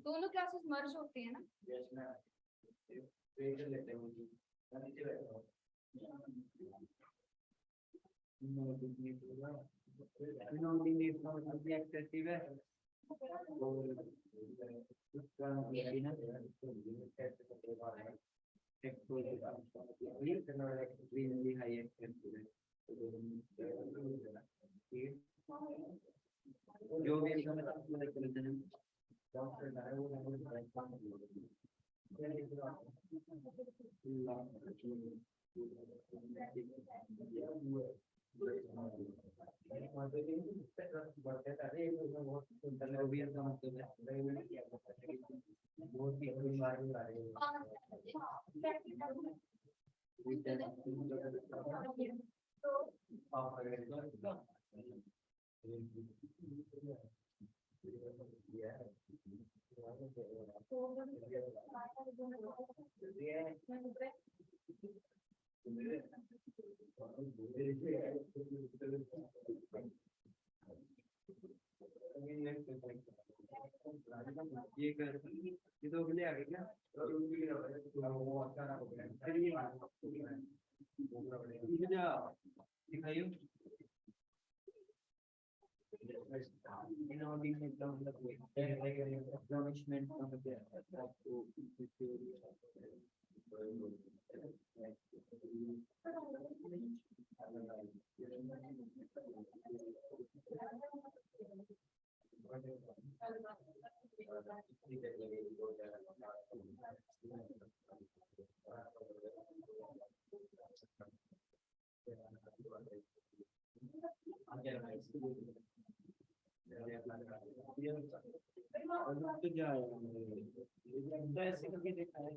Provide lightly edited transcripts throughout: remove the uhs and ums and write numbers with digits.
दोनों क्लासेस मर्ज होती है ना? जो भी ये तो अगले आगे क्या दिखाइए ऐसे करके देखा है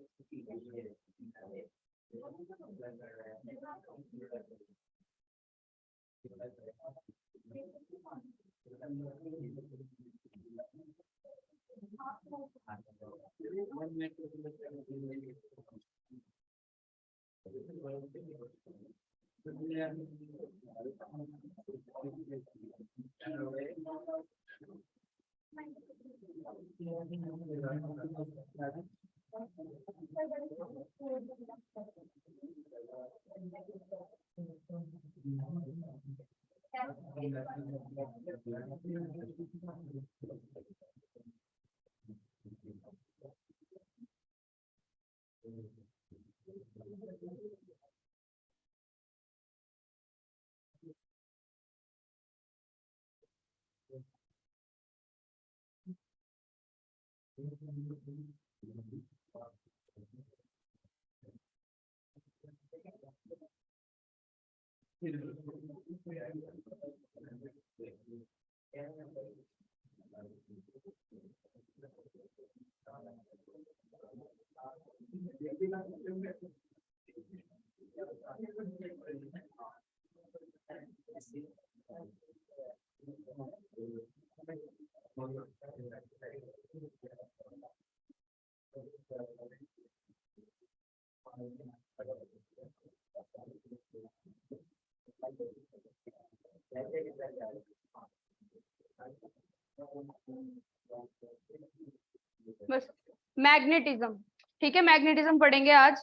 बस मैग्नेटिज्म, ठीक है, मैग्नेटिज्म पढ़ेंगे आज।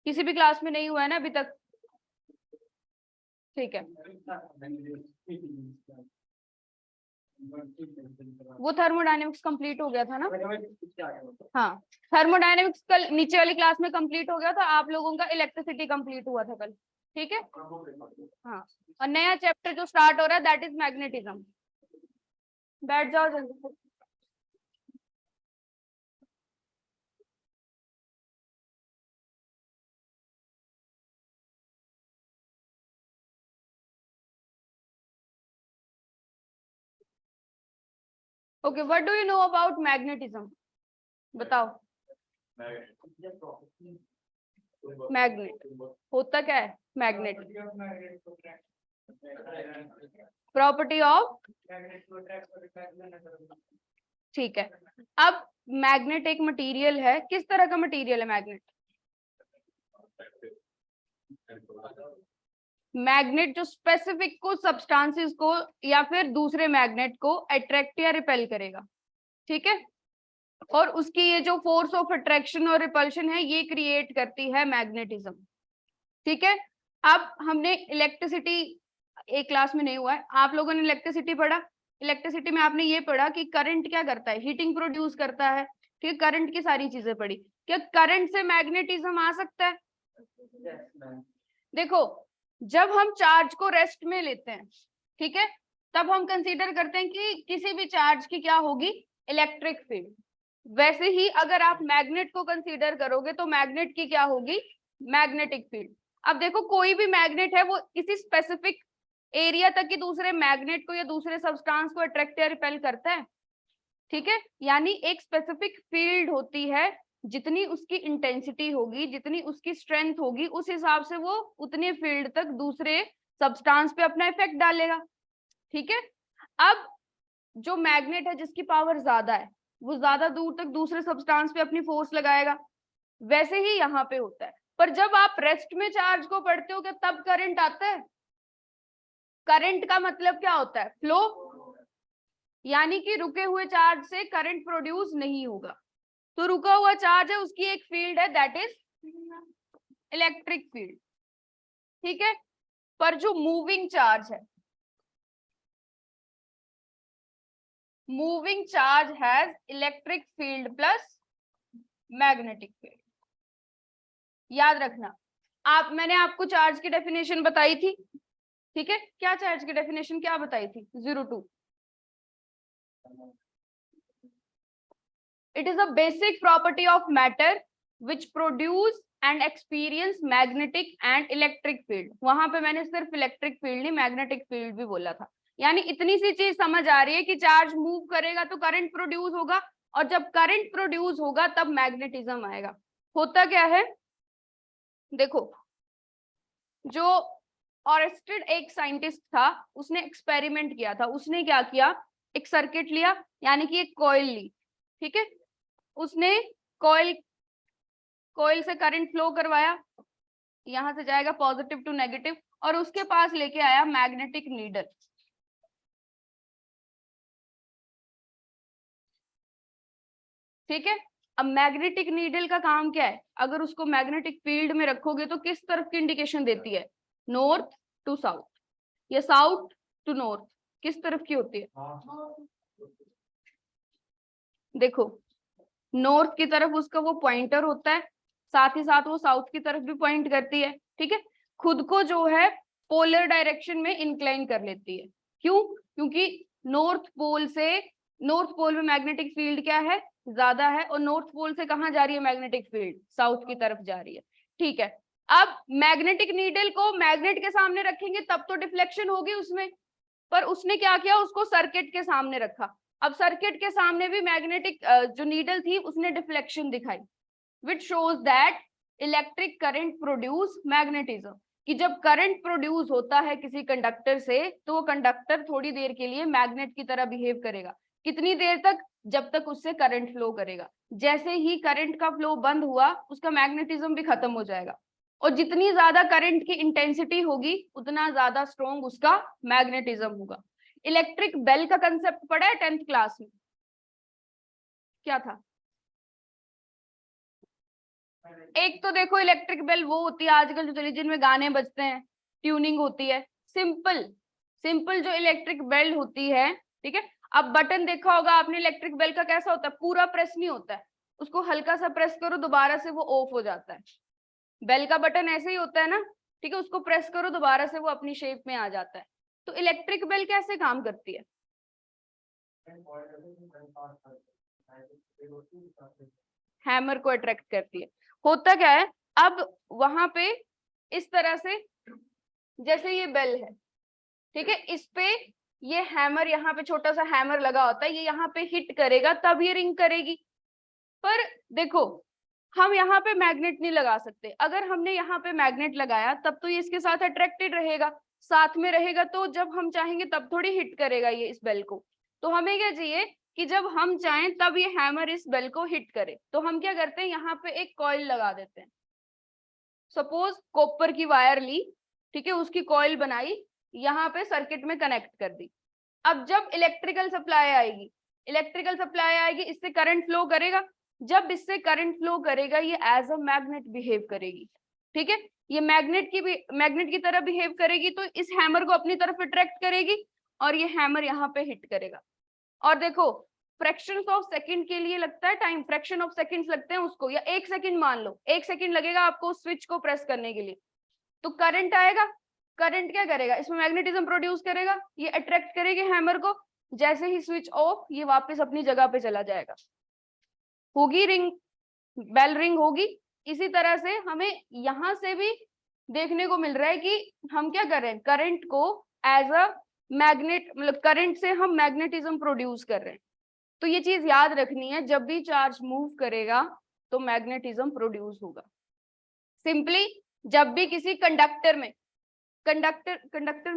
किसी भी क्लास में नहीं हुआ है ना अभी तक? ठीक है, वो थर्मोडायनेमिक्स कंप्लीट हो गया था ना। हाँ, थर्मोडायनेमिक्स कल नीचे वाली क्लास में कंप्लीट हो गया था, आप लोगों का इलेक्ट्रिसिटी कंप्लीट हुआ था कल। ठीक है, हाँ, और नया चैप्टर जो स्टार्ट हो रहा है दैट इज मैग्नेटिज्म। बैठ जाओ जल्दी। Okay, what do you know about magnetism? बताओ। मैग्नेट होता क्या है? मैग्नेट प्रॉपर्टी ऑफ, ठीक है। अब मैग्नेट एक मटेरियल है, किस तरह का मटेरियल है मैग्नेट? मैग्नेट जो स्पेसिफिक को सब्सटेंसेस को या फिर दूसरे मैग्नेट को अट्रैक्ट या रिपेल करेगा, ठीक है, और उसकी ये जो फोर्स ऑफ अट्रैक्शन और रिपल्शन है ये क्रिएट करती है मैग्नेटिज्म। ठीक है, अब हमने इलेक्ट्रिसिटी एक क्लास में नहीं हुआ है, आप लोगों ने इलेक्ट्रिसिटी पढ़ा। इलेक्ट्रिसिटी में आपने ये पढ़ा कि करंट क्या करता है, हीटिंग प्रोड्यूस करता है। ठीक है, करंट की सारी चीजें पढ़ी। क्या करंट से मैग्नेटिज्म आ सकता है? देखो, जब हम चार्ज को रेस्ट में लेते हैं, ठीक है, तब हम कंसीडर करते हैं कि किसी भी चार्ज की क्या होगी, इलेक्ट्रिक फील्ड। वैसे ही अगर आप मैग्नेट को कंसीडर करोगे तो मैग्नेट की क्या होगी, मैग्नेटिक फील्ड। अब देखो, कोई भी मैग्नेट है वो किसी स्पेसिफिक एरिया तक की दूसरे मैग्नेट को या दूसरे सब्सटेंस को अट्रैक्ट या रिपेल करता है। ठीक है, यानी एक स्पेसिफिक फील्ड होती है, जितनी उसकी इंटेंसिटी होगी, जितनी उसकी स्ट्रेंथ होगी, उस हिसाब से वो उतने फील्ड तक दूसरे सब्सटेंस पे अपना इफेक्ट डालेगा। ठीक है, अब जो मैग्नेट है जिसकी पावर ज्यादा है वो ज्यादा दूर तक दूसरे सब्सटेंस पे अपनी फोर्स लगाएगा। वैसे ही यहाँ पे होता है। पर जब आप रेस्ट में चार्ज को पढ़ते हो क्या तब करंट आता है? करंट का मतलब क्या होता है, फ्लो, यानी कि रुके हुए चार्ज से करंट प्रोड्यूस नहीं होगा। तो रुका हुआ चार्ज है उसकी एक फील्ड है दैट इज इलेक्ट्रिक फील्ड। ठीक है, पर जो मूविंग चार्ज है, moving charge has electric field plus magnetic field. याद रखना, मैंने आपको चार्ज की डेफिनेशन बताई थी। ठीक है, क्या चार्ज की डेफिनेशन क्या बताई थी? 0 2 It is a basic property of matter which produce and experience magnetic and electric field। वहां पे मैंने सिर्फ इलेक्ट्रिक फील्ड नहीं मैग्नेटिक फील्ड भी बोला था। यानी इतनी सी चीज समझ आ रही है कि चार्ज मूव करेगा तो करंट प्रोड्यूस होगा, और जब करंट प्रोड्यूस होगा तब मैग्नेटिज्म आएगा। होता क्या है, देखो, जो ऑरेस्टेड एक साइंटिस्ट था, उसने एक्सपेरिमेंट किया था। उसने क्या किया, एक सर्किट लिया, यानी कि एक कॉइल ली। ठीक है, उसने कॉइल से करंट फ्लो करवाया, यहां से जाएगा पॉजिटिव टू नेगेटिव, और उसके पास लेके आया मैग्नेटिक नीडल। ठीक है, अब मैग्नेटिक नीडल का काम क्या है, अगर उसको मैग्नेटिक फील्ड में रखोगे तो किस तरफ की इंडिकेशन देती है, नॉर्थ टू साउथ या साउथ टू नॉर्थ, किस तरफ की होती है? देखो, नॉर्थ की तरफ उसका वो पॉइंटर होता है, साथ ही साथ वो साउथ की तरफ भी पॉइंट करती है। ठीक है, खुद को जो है पोलर डायरेक्शन में इंक्लाइन कर लेती है। क्यों? क्योंकि नॉर्थ पोल में मैग्नेटिक फील्ड क्या है, ज्यादा है, और नॉर्थ पोल से कहाँ जा रही है मैग्नेटिक फील्ड, साउथ की तरफ जा रही है। ठीक है, अब मैग्नेटिक नीडल को मैग्नेट के सामने रखेंगे तब तो डिफ्लेक्शन होगी उसमें, पर उसने क्या किया, उसको सर्किट के सामने रखा। अब सर्किट के सामने भी मैग्नेटिक जो नीडल थी उसने डिफ्लेक्शन दिखाई, which shows that electric current produce magnetism. कि जब करंट प्रोड्यूस होता है किसी कंडक्टर से तो वो कंडक्टर थोड़ी देर के लिए मैग्नेट की तरह बिहेव करेगा। कितनी देर तक? जब तक उससे करंट फ्लो करेगा। जैसे ही करंट का फ्लो बंद हुआ उसका मैग्नेटिज्म भी खत्म हो जाएगा, और जितनी ज्यादा करंट की इंटेंसिटी होगी उतना ज्यादा स्ट्रॉन्ग उसका मैग्नेटिज्म होगा। इलेक्ट्रिक बेल का कंसेप्ट पढ़ा है 10th क्लास में? क्या था? एक तो देखो, इलेक्ट्रिक बेल वो होती है आजकल जो जिनमें गाने बजते हैं, ट्यूनिंग होती है। सिंपल सिंपल जो इलेक्ट्रिक बेल होती है, ठीक है। अब बटन देखा होगा आपने इलेक्ट्रिक बेल का, कैसा होता है, पूरा प्रेस नहीं होता है, उसको हल्का सा प्रेस करो दोबारा से वो ऑफ हो जाता है। बेल का बटन ऐसे ही होता है ना, ठीक है, उसको प्रेस करो दोबारा से वो अपनी शेप में आ जाता है। तो इलेक्ट्रिक बेल कैसे काम करती है, हैमर को अट्रैक्ट करती है। होता क्या है, अब वहां पे इस तरह से, जैसे ये बेल है, ठीक है, इस पे ये हैमर, यहाँ पे छोटा सा हैमर लगा होता है, ये यहाँ पे हिट करेगा तब ये रिंग करेगी। पर देखो, हम यहाँ पे मैग्नेट नहीं लगा सकते। अगर हमने यहाँ पे मैग्नेट लगाया तब तो ये इसके साथ अट्रैक्टेड रहेगा, साथ में रहेगा, तो जब हम चाहेंगे तब थोड़ी हिट करेगा ये इस बेल को। तो हमें क्या चाहिए कि जब हम चाहें तब ये हैमर इस बेल को हिट करे। तो हम क्या करते हैं, यहाँ पे एक कॉइल लगा देते हैं। सपोज कॉपर की वायर ली, ठीक है, उसकी कॉइल बनाई, यहाँ पे सर्किट में कनेक्ट कर दी। अब जब इलेक्ट्रिकल सप्लाई आएगी, इससे करंट फ्लो करेगा। जब इससे करंट फ्लो करेगा, ये एज अ मैग्नेट बिहेव करेगी, ठीक है। ये मैग्नेट की तरह बिहेव करेगी, तो इस हैमर को अपनी तरफ अट्रैक्ट करेगी और ये हैमर यहाँ पे हिट करेगा। और देखो, फ्रैक्शंस ऑफ सेकंड के लिए लगता है टाइम, फ्रैक्शन ऑफ सेकंड्स लगते हैं उसको, या 1 सेकंड मान लो, 1 सेकंड लगेगा आपको स्विच को प्रेस करने के लिए। तो करंट आएगा, करंट क्या करेगा, इसमें मैग्नेटिज्म प्रोड्यूस करेगा, ये अट्रैक्ट करेगी हैमर को। जैसे ही स्विच ऑफ, ये वापस अपनी जगह पे चला जाएगा, होगी रिंग, बेल रिंग होगी। इसी तरह से हमें यहां से भी देखने को मिल रहा है कि हम क्या कर रहे हैं, करंट को एज अ मैग्नेट, मतलब करंट से हम मैग्नेटिज्म प्रोड्यूस कर रहे हैं। तो ये चीज याद रखनी है, जब भी चार्ज मूव करेगा तो मैग्नेटिज्म प्रोड्यूस होगा। सिंपली जब भी किसी कंडक्टर में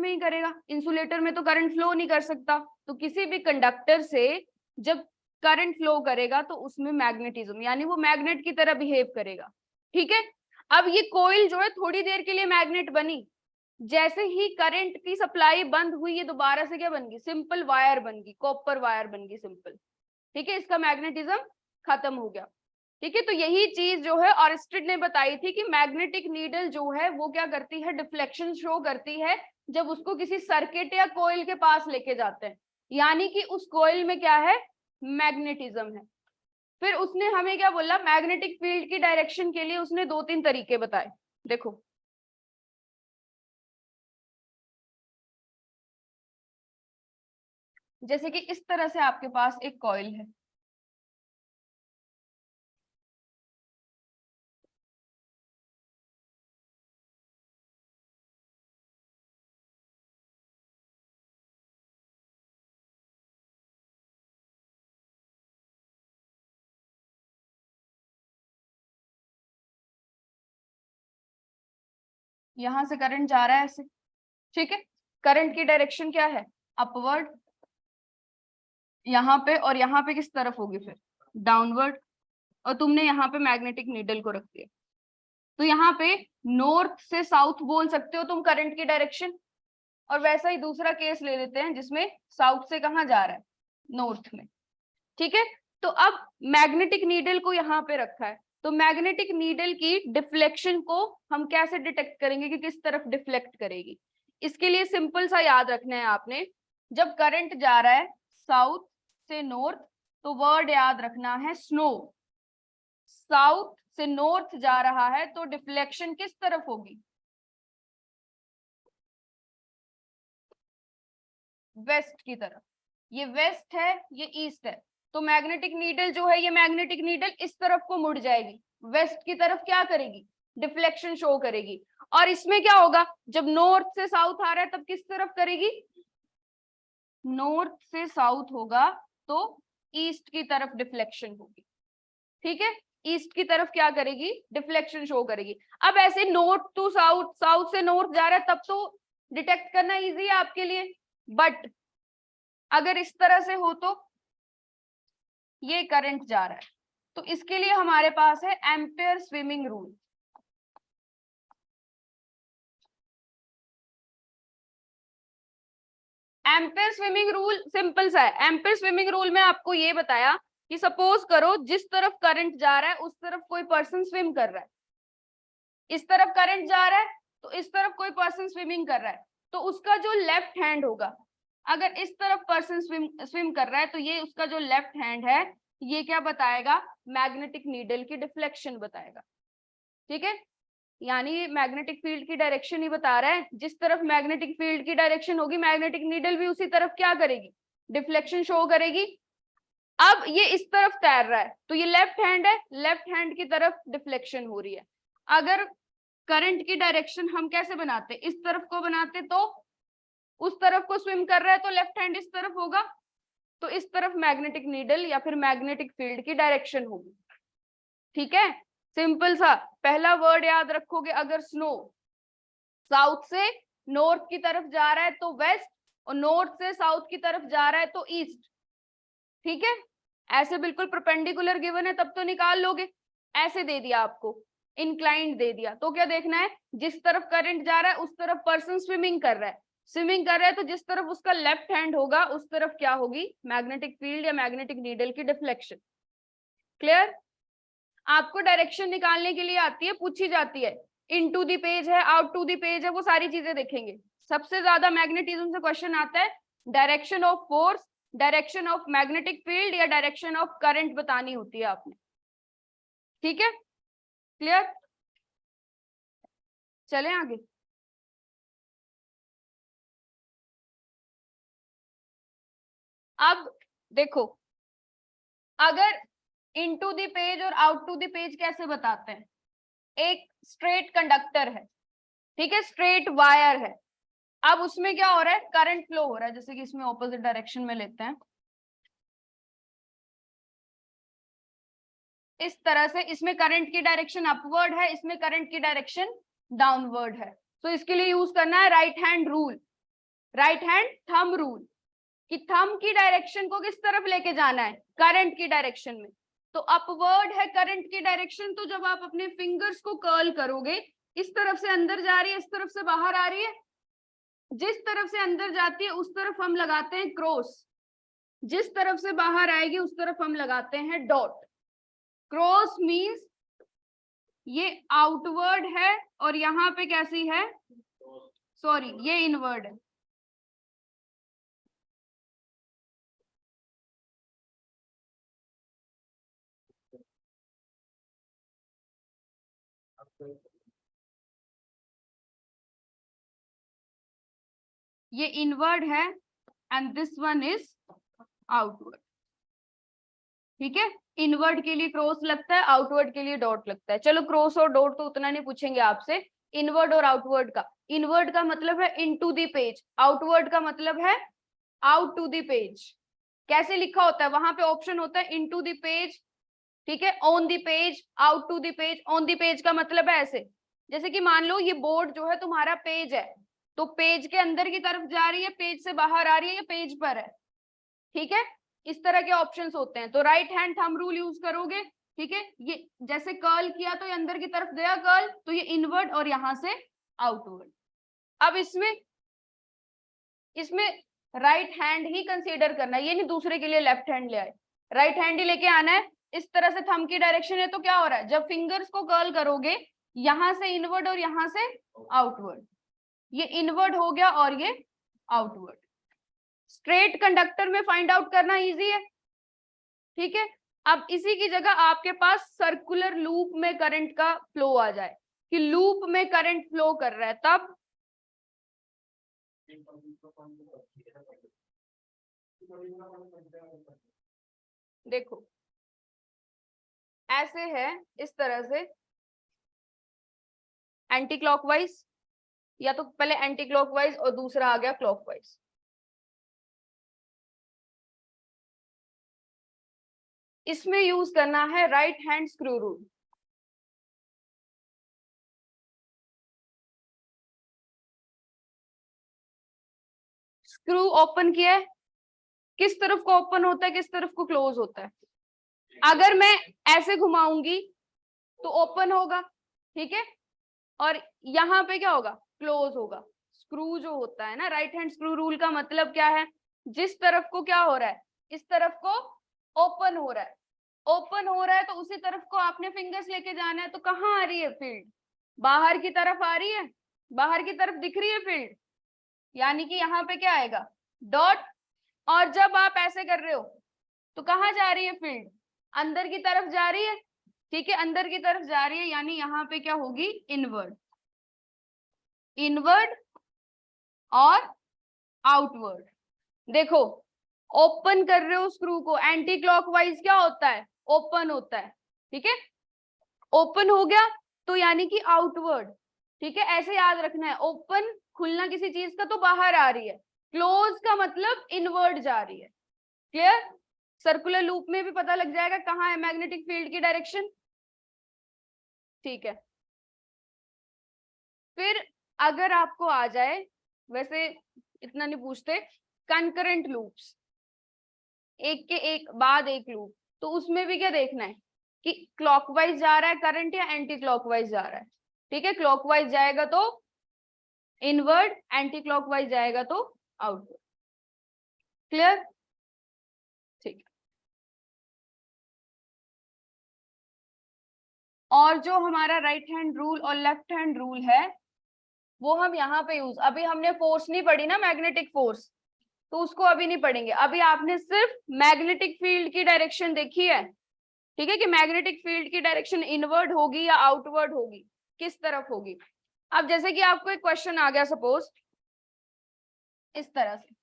ही करेगा, इंसुलेटर में तो करंट फ्लो नहीं कर सकता। तो किसी भी कंडक्टर से जब करंट फ्लो करेगा तो उसमें मैग्नेटिज्म, यानी वो मैग्नेट की तरह बिहेव करेगा, ठीक है। अब ये कॉइल जो है थोड़ी देर के लिए मैग्नेट बनी, जैसे ही करंट की सप्लाई बंद हुई, ये दोबारा से क्या बन गई, सिंपल वायर बन गई, कॉपर वायर बन गई सिंपल, ठीक है। इसका मैग्नेटिज्म खत्म हो गया, ठीक है। तो यही चीज जो है ऑरिस्टिड ने बताई थी कि मैग्नेटिक नीडल जो है वो क्या करती है, डिफ्लेक्शन शो करती है जब उसको किसी सर्किट या कोयल के पास लेके जाते हैं, यानी कि उस कोयल में क्या है, मैग्नेटिज्म है। फिर उसने हमें क्या बोला, मैग्नेटिक फील्ड की डायरेक्शन के लिए उसने 2-3 तरीके बताए। देखो, जैसे कि इस तरह से आपके पास एक कॉइल है, यहां से करंट जा रहा है ऐसे, ठीक है। करंट की डायरेक्शन क्या है, अपवर्ड, यहाँ पे, और यहाँ पे किस तरफ होगी फिर, डाउनवर्ड। और तुमने यहाँ पे मैग्नेटिक नीडल को रख दिया, तो यहाँ पे नॉर्थ से साउथ बोल सकते हो तुम करंट की डायरेक्शन। और वैसा ही दूसरा केस ले लेते हैं जिसमें साउथ से कहाँ जा रहा है, नॉर्थ में, ठीक है। तो अब मैग्नेटिक नीडल को यहाँ पे रखा है, तो मैग्नेटिक नीडल की डिफ्लेक्शन को हम कैसे डिटेक्ट करेंगे कि किस तरफ डिफ्लेक्ट करेगी। इसके लिए सिंपल सा याद रखना है आपने, जब करंट जा रहा है साउथ से नॉर्थ, तो वर्ड याद रखना है स्नो। साउथ से नॉर्थ जा रहा है तो डिफ्लेक्शन किस तरफ होगी, वेस्ट की तरफ। ये वेस्ट है, ये ईस्ट है, तो मैग्नेटिक नीडल जो है, ये मैग्नेटिक नीडल इस तरफ को मुड़ जाएगी, वेस्ट की तरफ क्या करेगी, डिफ्लेक्शन शो करेगी। और इसमें क्या होगा, जब नॉर्थ से साउथ आ रहा है तब किस तरफ करेगी, नॉर्थ से साउथ होगा तो ईस्ट की तरफ डिफ्लेक्शन होगी, ठीक है। ईस्ट की तरफ क्या करेगी, डिफ्लेक्शन शो करेगी। अब ऐसे नॉर्थ टू साउथ, साउथ से नॉर्थ जा रहा है, तब तो डिटेक्ट करना इजी है आपके लिए। बट अगर इस तरह से हो तो ये करंट जा रहा है, तो इसके लिए हमारे पास है ampere swimming rule. Ampere swimming rule simple सा है। एम्पेयर स्विमिंग रूल में आपको ये बताया कि सपोज करो जिस तरफ करंट जा रहा है उस तरफ कोई पर्सन स्विम कर रहा है, इस तरफ करंट जा रहा है तो इस तरफ कोई पर्सन स्विमिंग कर रहा है, तो उसका जो लेफ्ट हैंड होगा, अगर इस तरफ पर्सन स्विम कर रहा है तो ये उसका जो लेफ्ट हैंड है ये क्या बताएगा, मैग्नेटिक नीडल की डिफ्लेक्शन बताएगा। ठीक है, यानी मैग्नेटिक फील्ड की डायरेक्शन ही बता रहा है, जिस तरफ मैग्नेटिक फील्ड की डायरेक्शन होगी मैग्नेटिक नीडल भी उसी तरफ क्या करेगी, डिफ्लेक्शन शो करेगी। अब ये इस तरफ तैर रहा है तो ये लेफ्ट हैंड है, लेफ्ट हैंड की तरफ डिफ्लेक्शन हो रही है। अगर करंट की डायरेक्शन हम कैसे बनाते, इस तरफ को बनाते तो उस तरफ को स्विम कर रहा है तो लेफ्ट हैंड इस तरफ होगा, तो इस तरफ मैग्नेटिक नीडल या फिर मैग्नेटिक फील्ड की डायरेक्शन होगी। ठीक है, सिंपल सा पहला वर्ड याद रखोगे, अगर स्नो साउथ से नॉर्थ की तरफ जा रहा है तो वेस्ट, और नॉर्थ से साउथ की तरफ जा रहा है तो ईस्ट। ठीक है, ऐसे बिल्कुल परपेंडिकुलर गिवन है तब तो निकाल लोगे, ऐसे दे दिया आपको इंक्लाइंड दे दिया तो क्या देखना है, जिस तरफ करंट जा रहा है उस तरफ पर्सन स्विमिंग कर रहा है, स्विमिंग कर रहा है तो जिस तरफ उसका लेफ्ट हैंड होगा उस तरफ क्या होगी, मैग्नेटिक फील्ड या मैग्नेटिक नीडल की डिफ्लेक्शन। क्लियर, आपको डायरेक्शन निकालने के लिए आती है, पूछी जाती है, इन टू दी पेज है, आउट टू दी पेज है, वो सारी चीजें देखेंगे। सबसे ज्यादा मैग्नेटिज्म से क्वेश्चन आता है direction of force, direction of magnetic field या डायरेक्शन ऑफ करंट बतानी होती है आपने। ठीक है, क्लियर, चलें आगे। अब देखो, अगर इनटू द पेज और आउट टू द पेज कैसे बताते हैं, एक स्ट्रेट कंडक्टर है, ठीक है, स्ट्रेट वायर है, अब उसमें क्या हो रहा है, करंट फ्लो हो रहा है, जैसे कि इसमें ऑपोजिट डायरेक्शन में लेते हैं, इस तरह से, इसमें करंट की डायरेक्शन अपवर्ड है, इसमें करंट की डायरेक्शन डाउनवर्ड है, तो इसके लिए यूज करना है right hand rule, right hand thumb rule, कि थंब की डायरेक्शन को किस तरफ लेके जाना है, करंट की डायरेक्शन में। तो अपवर्ड है करंट की डायरेक्शन, तो जब आप अपने फिंगर्स को कर्ल करोगे, इस तरफ से अंदर जा रही है, इस तरफ से बाहर आ रही है, जिस तरफ से अंदर जाती है उस तरफ हम लगाते हैं क्रॉस, जिस तरफ से बाहर आएगी उस तरफ हम लगाते हैं डॉट। क्रॉस मींस ये आउटवर्ड है और यहाँ पे कैसी है, सॉरी ये इनवर्ड है, ये इनवर्ड है and this one is outward. ठीक है, इनवर्ड के लिए क्रॉस लगता है, आउटवर्ड के लिए डॉट लगता है। चलो क्रॉस और डॉट तो उतना नहीं पूछेंगे आपसे, इनवर्ड और आउटवर्ड का, इनवर्ड का मतलब है इनटू द पेज, आउटवर्ड का मतलब है आउट टू द पेज। कैसे लिखा होता है, वहां पे ऑप्शन होता है इनटू द पेज, ठीक है, on the page, out to the page. On the page का मतलब है ऐसे, जैसे कि मान लो ये बोर्ड जो है तुम्हारा पेज है, तो पेज के अंदर की तरफ जा रही है, पेज से बाहर आ रही है, या पेज पर है। ठीक है, इस तरह के ऑप्शंस होते हैं, तो right hand thumb rule use करोगे। ठीक है, ये जैसे कर्ल किया तो ये अंदर की तरफ गया कर्ल, तो ये इनवर्ड और यहां से आउटवर्ड। अब इसमें इसमें राइट हैंड ही कंसीडर करना है, ये नहीं दूसरे के लिए लेफ्ट हैंड ले आए, राइट हैंड ही लेके आना है। इस तरह से थंब की डायरेक्शन है तो क्या हो रहा है, जब फिंगर्स को कर्ल करोगे यहां से इनवर्ड और यहां से आउटवर्ड, ये इनवर्ड हो गया और ये आउटवर्ड। स्ट्रेट कंडक्टर में फाइंड आउट करना इजी है। ठीक है, अब इसी की जगह आपके पास सर्कुलर लूप में करंट का फ्लो आ जाए, कि लूप में करंट फ्लो कर रहा है, तब देखो ऐसे है, इस तरह से एंटी क्लॉकवाइज, या तो पहले एंटी क्लॉकवाइज और दूसरा आ गया क्लॉकवाइज। इसमें यूज करना है right hand screw rule. Screw open किया है, किस तरफ को ओपन होता है, किस तरफ को क्लोज होता है, अगर मैं ऐसे घुमाऊंगी तो ओपन होगा, ठीक है, और यहाँ पे क्या होगा, क्लोज होगा। स्क्रू जो होता है ना, राइट हैंड स्क्रू रूल का मतलब क्या है, जिस तरफ को क्या हो रहा है, इस तरफ को ओपन हो रहा है, ओपन हो रहा है तो उसी तरफ को आपने फिंगर्स लेके जाना है, तो कहाँ आ रही है फील्ड, बाहर की तरफ आ रही है, बाहर की तरफ दिख रही है फील्ड, यानी कि यहाँ पे क्या आएगा, डॉट। और जब आप ऐसे कर रहे हो तो कहाँ जा रही है फील्ड, अंदर की तरफ जा रही है, ठीक है, अंदर की तरफ जा रही है, यानी यहाँ पे क्या होगी, इनवर्ड, इनवर्ड और आउटवर्ड। देखो ओपन कर रहे हो स्क्रू को, एंटी क्लॉकवाइज क्या होता है, ओपन होता है, ठीक है, ओपन हो गया तो यानी कि आउटवर्ड, ठीक है, ऐसे याद रखना है, ओपन खुलना किसी चीज का तो बाहर आ रही है, क्लोज का मतलब इनवर्ड जा रही है। क्लियर, सर्कुलर लूप में भी पता लग जाएगा कहाँ है मैग्नेटिक फील्ड की डायरेक्शन, ठीक है। फिर अगर आपको आ जाए, वैसे इतना नहीं पूछते, कंकरेंट लूप्स, एक के एक बाद एक लूप, तो उसमें भी क्या देखना है कि क्लॉकवाइज जा रहा है करंट या एंटी क्लॉकवाइज जा रहा है, ठीक है, क्लॉकवाइज जाएगा तो इनवर्ड, एंटी क्लॉकवाइज जाएगा तो आउटवर्ड। क्लियर, ठीक। और जो हमारा राइट हैंड रूल और लेफ्ट हैंड रूल है वो हम यहाँ पे यूज, अभी हमने फोर्स नहीं पढ़ी ना, मैग्नेटिक फोर्स, तो उसको अभी नहीं पढ़ेंगे, अभी आपने सिर्फ मैग्नेटिक फील्ड की डायरेक्शन देखी है, ठीक है, कि मैग्नेटिक फील्ड की डायरेक्शन इनवर्ड होगी या आउटवर्ड होगी, किस तरफ होगी। अब जैसे कि आपको एक क्वेश्चन आ गया सपोज इस तरह से,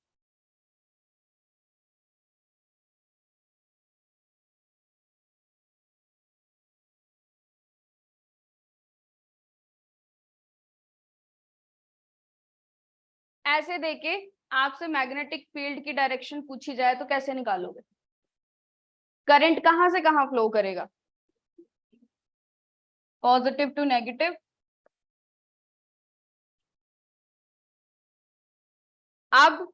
ऐसे देके आपसे मैग्नेटिक फील्ड की डायरेक्शन पूछी जाए तो कैसे निकालोगे, करंट कहां से कहां फ्लो करेगा, पॉजिटिव टू नेगेटिव। अब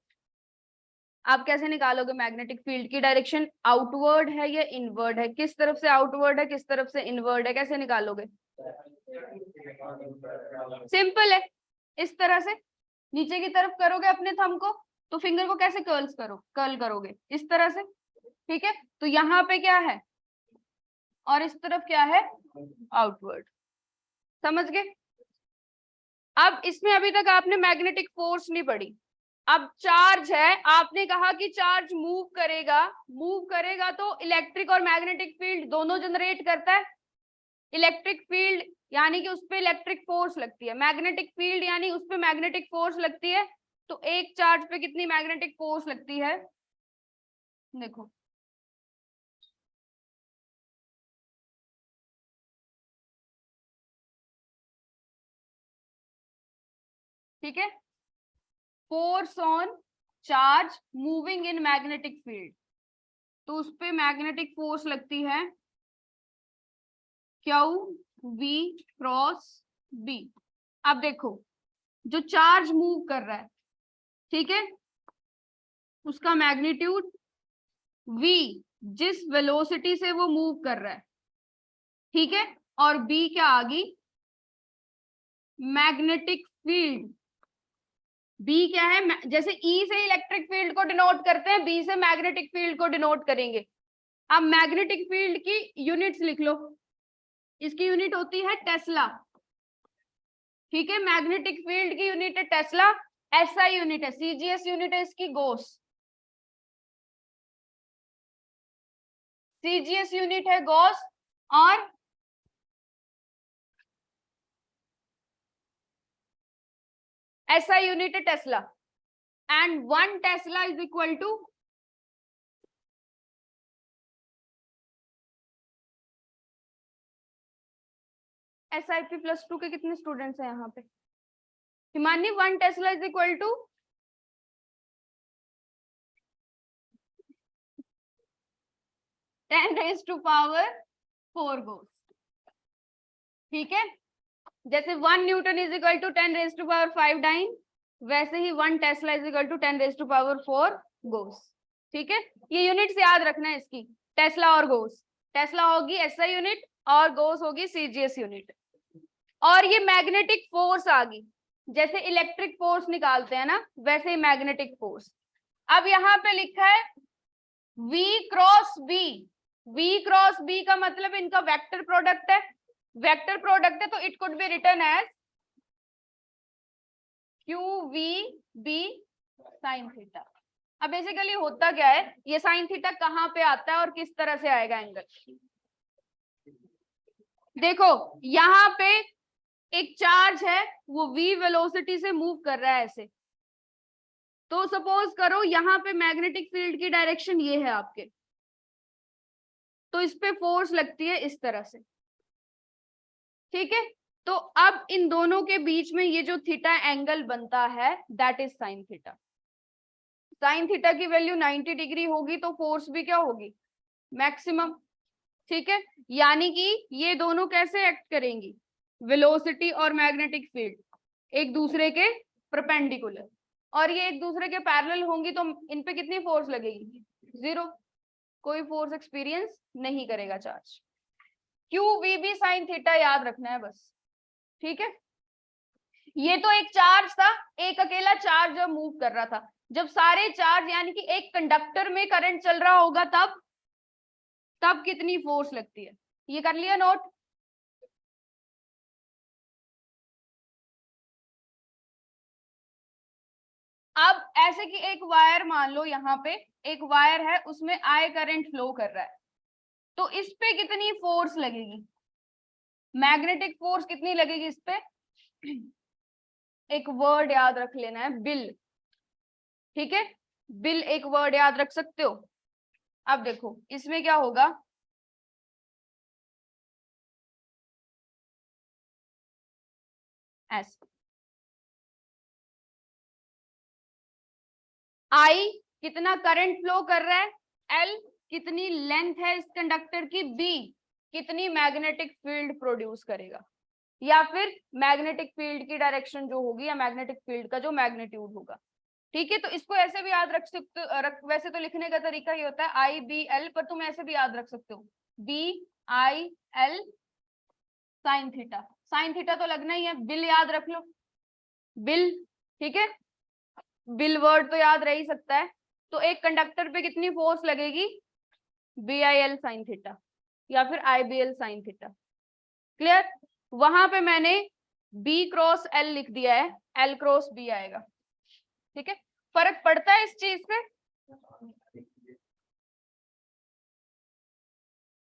आप कैसे निकालोगे मैग्नेटिक फील्ड की डायरेक्शन, आउटवर्ड है या इनवर्ड है, किस तरफ से आउटवर्ड है किस तरफ से इनवर्ड है, कैसे निकालोगे, सिंपल है, इस तरह से नीचे की तरफ करोगे अपने थंब को, तो फिंगर को कैसे कर्ल करोगे, इस तरह से, ठीक है, तो यहाँ पे क्या है और इस तरफ क्या है, आउटवर्ड, समझ गए। अब इसमें अभी तक आपने मैग्नेटिक फोर्स नहीं पढ़ी, अब चार्ज है, आपने कहा कि चार्ज मूव करेगा, मूव करेगा तो इलेक्ट्रिक और मैग्नेटिक फील्ड दोनों जनरेट करता है, इलेक्ट्रिक फील्ड यानी कि उस पे इलेक्ट्रिक फोर्स लगती है, मैग्नेटिक फील्ड यानी उस पे मैग्नेटिक फोर्स लगती है, तो एक चार्ज पे कितनी मैग्नेटिक फोर्स लगती है, देखो ठीक है, force on charge moving in magnetic field, तो उस पे मैग्नेटिक फोर्स लगती है क्यू वी क्रॉस बी। अब देखो जो चार्ज मूव कर रहा है, ठीक है, उसका मैग्नीट्यूड v, जिस वेलोसिटी से वो मूव कर रहा है, ठीक है, और b क्या आ गई, मैग्नेटिक फील्ड, b क्या है, जैसे E से इलेक्ट्रिक फील्ड को डिनोट करते हैं, b से मैग्नेटिक फील्ड को डिनोट करेंगे। अब मैग्नेटिक फील्ड की यूनिट्स लिख लो, इसकी यूनिट होती है टेस्ला, ठीक है, मैग्नेटिक फील्ड की यूनिट है टेस्ला, एसआई यूनिट है, सीजीएस यूनिट है इसकी गॉस, सीजीएस यूनिट है गॉस, और एसआई यूनिट है tesla, and 1 tesla is equal to SIP +2 के कितने स्टूडेंट्स हैं यहाँ पे, Himani 1 tesla is equal to 10⁻⁴ gauss, ठीक है, जैसे 1 newton is equal to 10⁻⁵ dyne, वैसे ही 1 tesla is equal to 10⁻⁴ gauss, ठीक है, ये यूनिट्स याद रखना है इसकी, टेस्ला और गॉस, टेस्ला होगी एसआई यूनिट और गॉस होगी सीजीएस यूनिट। और ये मैग्नेटिक फोर्स आ गई, जैसे इलेक्ट्रिक फोर्स निकालते हैं ना वैसे ही मैग्नेटिक फोर्स। अब यहाँ पे लिखा है V cross B, V cross B का मतलब इनका वेक्टर प्रोडक्ट है, वेक्टर प्रोडक्ट है तो it could be written as QV B sine theta. अब बेसिकली होता क्या है, ये साइन थीटा कहाँ पे आता है और किस तरह से आएगा एंगल। देखो यहाँ पे एक चार्ज है, वो v वेलोसिटी से मूव कर रहा है ऐसे। तो सपोज करो यहाँ पे मैग्नेटिक फील्ड की डायरेक्शन ये है आपके, तो इस पे फोर्स लगती है इस तरह से, ठीक है। तो अब इन दोनों के बीच में ये जो थीटा एंगल बनता है that is sine theta. Sine theta की वैल्यू 90 डिग्री होगी तो फोर्स भी क्या होगी, मैक्सिमम, ठीक है। यानी कि ये दोनों कैसे एक्ट करेंगी, वेलोसिटी और मैग्नेटिक फील्ड एक दूसरे के परपेंडिकुलर, और ये एक दूसरे के पैरेलल होंगी तो इन पे कितनी फोर्स लगेगी, जीरो, कोई फोर्स एक्सपीरियंस नहीं करेगा charge. Q V B sine theta याद रखना है बस, ठीक है। ये तो एक चार्ज था, एक अकेला चार्ज जब मूव कर रहा था, जब सारे चार्ज यानी कि एक कंडक्टर में करंट चल रहा होगा तब कितनी फोर्स लगती है, ये कर लिया नोट। अब ऐसे कि एक वायर मान लो, यहाँ पे एक वायर है, उसमें आई करंट फ्लो कर रहा है, तो इस पे कितनी फोर्स लगेगी, मैग्नेटिक फोर्स कितनी लगेगी इस पे। एक वर्ड याद रख लेना है, बिल, ठीक है। बिल एक वर्ड याद रख सकते हो। अब देखो इसमें क्या होगा, ऐसे आई कितना करंट फ्लो कर रहा है, एल कितनी लेंथ है इस कंडक्टर की, बी कितनी मैग्नेटिक फील्ड प्रोड्यूस करेगा, या फिर मैग्नेटिक फील्ड की डायरेक्शन जो होगी या मैग्नेटिक फील्ड का जो मैग्नीट्यूड होगा, ठीक है। तो इसको ऐसे भी याद रख सकते हो, वैसे तो लिखने का तरीका ही होता है आई बी एल, पर तुम ऐसे भी याद रख सकते हो B I L sine theta. Sine theta तो लगना ही है, बिल याद रख लो, बिल, ठीक है। बिल वर्ड तो याद रह ही सकता है। तो एक कंडक्टर पे कितनी फोर्स लगेगी, B I L sine theta या फिर I B L sine theta, clear. वहां पे मैंने बी क्रॉस एल लिख दिया है, एल क्रॉस बी आएगा, ठीक है। फर्क पड़ता है इस चीज से,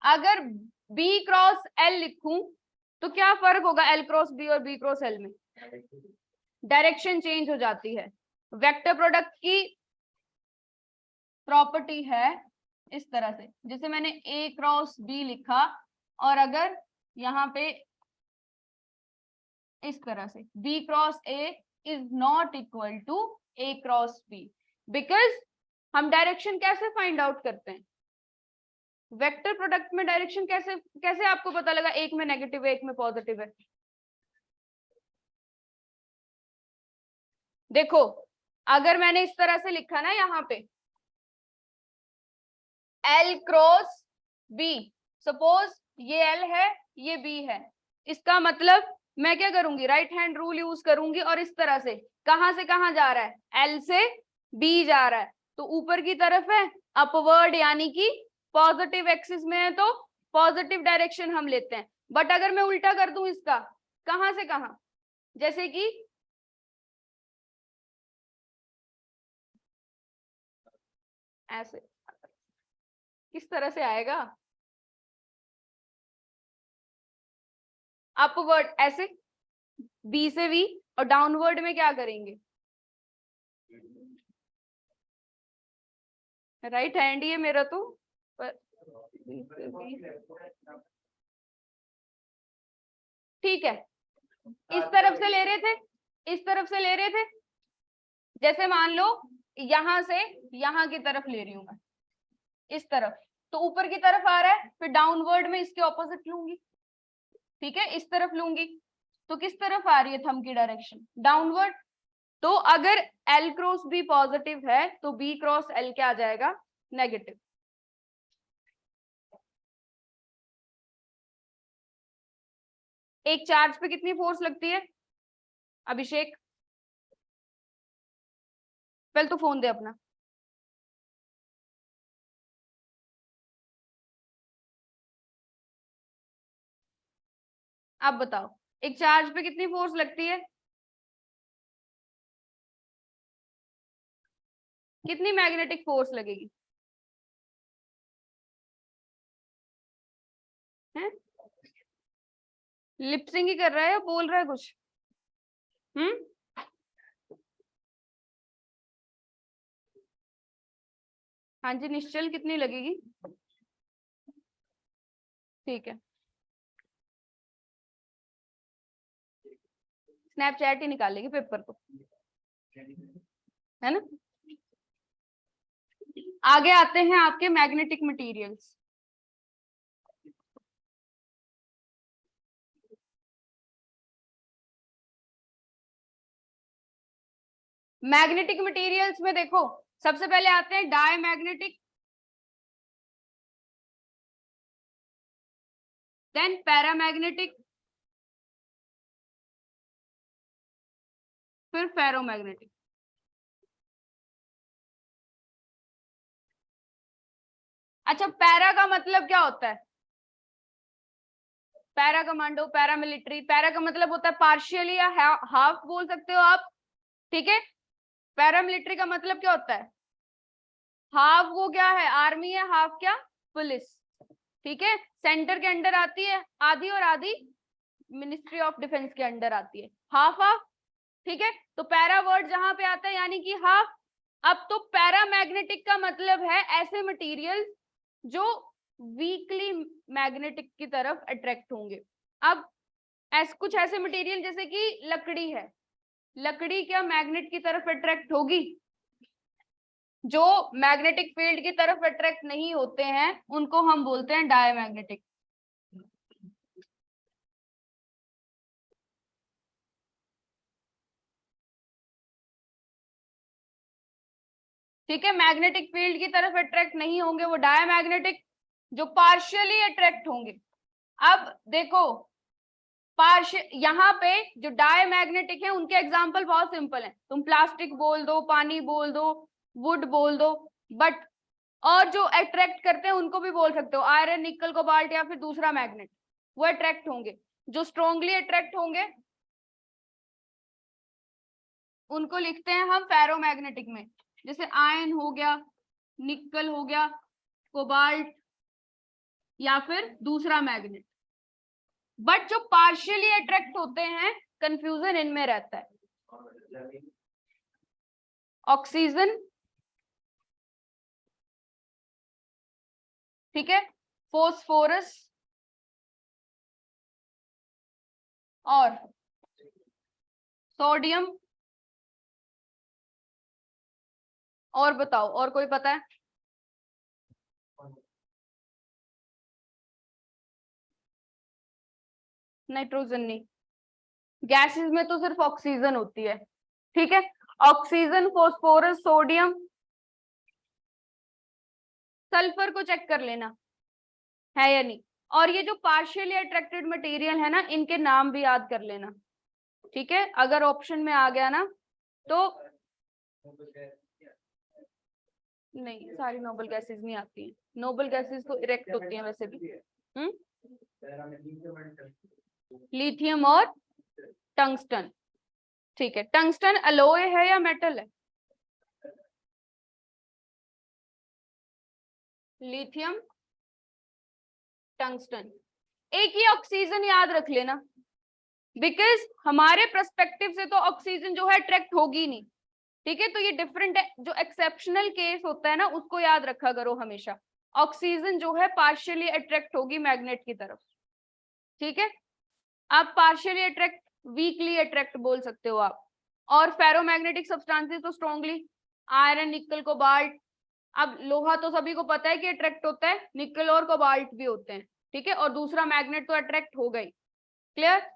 अगर बी क्रॉस एल लिखूं तो क्या फर्क होगा एल क्रॉस बी और बी क्रॉस एल में, डायरेक्शन चेंज हो जाती है। वेक्टर प्रोडक्ट की प्रॉपर्टी है इस तरह से, जैसे मैंने ए क्रॉस बी लिखा, और अगर यहाँ पे इस तरह से B cross A is not equal to A cross B, because हम डायरेक्शन कैसे फाइंड आउट करते हैं, वेक्टर प्रोडक्ट में डायरेक्शन कैसे कैसे आपको पता लगा एक में नेगेटिव है एक में पॉजिटिव है। देखो अगर मैंने इस तरह से लिखा ना यहाँ पे एल क्रॉस बी, सपोज ये एल है ये बी है, इसका मतलब मैं क्या करूंगी, राइट हैंड रूल यूज करूंगी, और इस तरह से कहां से कहां जा रहा है, एल से बी जा रहा है, तो ऊपर की तरफ है, अपवर्ड यानी कि पॉजिटिव एक्सिस में है तो पॉजिटिव डायरेक्शन हम लेते हैं। बट अगर मैं उल्टा कर दूं इसका, कहां से कहां, जैसे कि ऐसे, किस तरह से आएगा, अपवर्ड ऐसे बी से वी, और डाउनवर्ड में क्या करेंगे, राइट हैंड ही है मेरा तो, ठीक है। इस तरफ से ले रहे थे, इस तरफ से ले रहे थे, जैसे मान लो यहां से यहां की तरफ ले रही हूं मैं, इस तरफ, तो ऊपर की तरफ आ रहा है, फिर डाउनवर्ड में इसके ऑपोजिट लूंगी, ठीक है, इस तरफ लूंगी, तो किस तरफ आ रही है थंब की डायरेक्शन, डाउनवर्ड। तो अगर एल क्रॉस बी पॉजिटिव है तो बी क्रॉस एल क्या आ जाएगा, नेगेटिव। एक चार्ज पे कितनी फोर्स लगती है अभिषेक, पहले तो फोन दे अपना। आप बताओ एक चार्ज पे कितनी फोर्स लगती है, कितनी मैग्नेटिक फोर्स लगेगी? है लिपसिंग ही कर रहा है या बोल रहा है कुछ? हाँ जी निश्चल, कितनी लगेगी? ठीक है, स्नैपचैट ही निकालेगी पेपर को, है ना। आगे आते हैं आपके मैग्नेटिक मटेरियल्स। मैग्नेटिक मटेरियल्स में देखो, सबसे पहले आते हैं डायमैग्नेटिक, देन पैरामैग्नेटिक, फिर फेरोमैग्नेटिक। अच्छा, पैरा का मतलब क्या होता है? Para commando, paramilitary. पैरा का मतलब होता है पार्शियली या हाफ बोल सकते हो आप, ठीक है। पैरामिलिट्री का मतलब क्या होता है? हाफ वो क्या है, आर्मी है, हाफ क्या, पुलिस, ठीक है। सेंटर के अंडर आती है आधी, और आधी मिनिस्ट्री ऑफ डिफेंस के अंडर आती है, हाफ हाफ, ठीक है। तो पैरा वर्ड जहां पे आता है यानी कि हाफ। अब तो पैरामैग्नेटिक का मतलब है ऐसे मटेरियल जो वीकली मैग्नेटिक की तरफ अट्रैक्ट होंगे। अब कुछ ऐसे मटेरियल जैसे कि लकड़ी है, लकड़ी क्या मैग्नेट की तरफ अट्रैक्ट होगी? जो मैग्नेटिक फील्ड की तरफ अट्रैक्ट नहीं होते हैं उनको हम बोलते हैं डायमैग्नेटिक। ठीक है, मैग्नेटिक फील्ड की तरफ अट्रैक्ट नहीं होंगे वो डायमैग्नेटिक, जो पार्शियली अट्रैक्ट होंगे। अब देखो यहाँ पे जो डायमैग्नेटिक है उनके एग्जांपल बहुत सिंपल हैं, तुम प्लास्टिक बोल दो, पानी बोल दो, वुड बोल दो, बट और जो अट्रैक्ट करते हैं उनको भी बोल सकते हो, आयरन, निकल, कोबाल्ट या फिर दूसरा मैग्नेट, वो अट्रैक्ट होंगे। जो स्ट्रॉन्गली अट्रैक्ट होंगे उनको लिखते हैं हम फेरोमैग्नेटिक में, जैसे आयरन हो गया, निकल हो गया, कोबाल्ट या फिर दूसरा मैग्नेट। बट जो पार्शियली अट्रैक्ट होते हैं कंफ्यूजन इनमें रहता है। ऑक्सीजन, ठीक है, फोस्फोरस और सोडियम। और बताओ, और कोई पता है? नाइट्रोजन नहीं, गैसेस में तो सिर्फ ऑक्सीजन होती है, ठीक है। ऑक्सीजन, फोस्फोरस, सोडियम, सल्फर को चेक कर लेना है या नहीं। और ये जो पार्शियली अट्रैक्टेड मटेरियल है ना, इनके नाम भी याद कर लेना, ठीक है। अगर ऑप्शन में आ गया ना तो नहीं, सारी नोबल गैसेस नहीं आती हैं, नोबल गैसेस तो इरेक्ट होती हैं वैसे भी। लिथियम और टंगस्टन, ठीक है। टंगस्टन अलोय है या मेटल है? Lithium, tungsten. एक ही ऑक्सीजन याद रख लेना, बिकॉज हमारे पर्सपेक्टिव से तो ऑक्सीजन जो है अट्रैक्ट होगी नहीं, ठीक है। तो ये डिफरेंट है, जो एक्सेप्शनल केस होता है ना उसको याद रखा करो हमेशा। ऑक्सीजन जो है पार्शियली अट्रैक्ट होगी मैग्नेट की तरफ, ठीक है। आप पार्शियली अट्रैक्ट, वीकली अट्रैक्ट बोल सकते हो आप। और फेरोमैग्नेटिक सब्सटेंसेस तो स्ट्रॉन्गली, आयरन, निकल, कोबाल्ट। अब लोहा तो सभी को पता है कि अट्रैक्ट होता है, निकल और कोबाल्ट भी होते हैं, ठीक है। और दूसरा मैग्नेट तो अट्रैक्ट हो गई। क्लियर?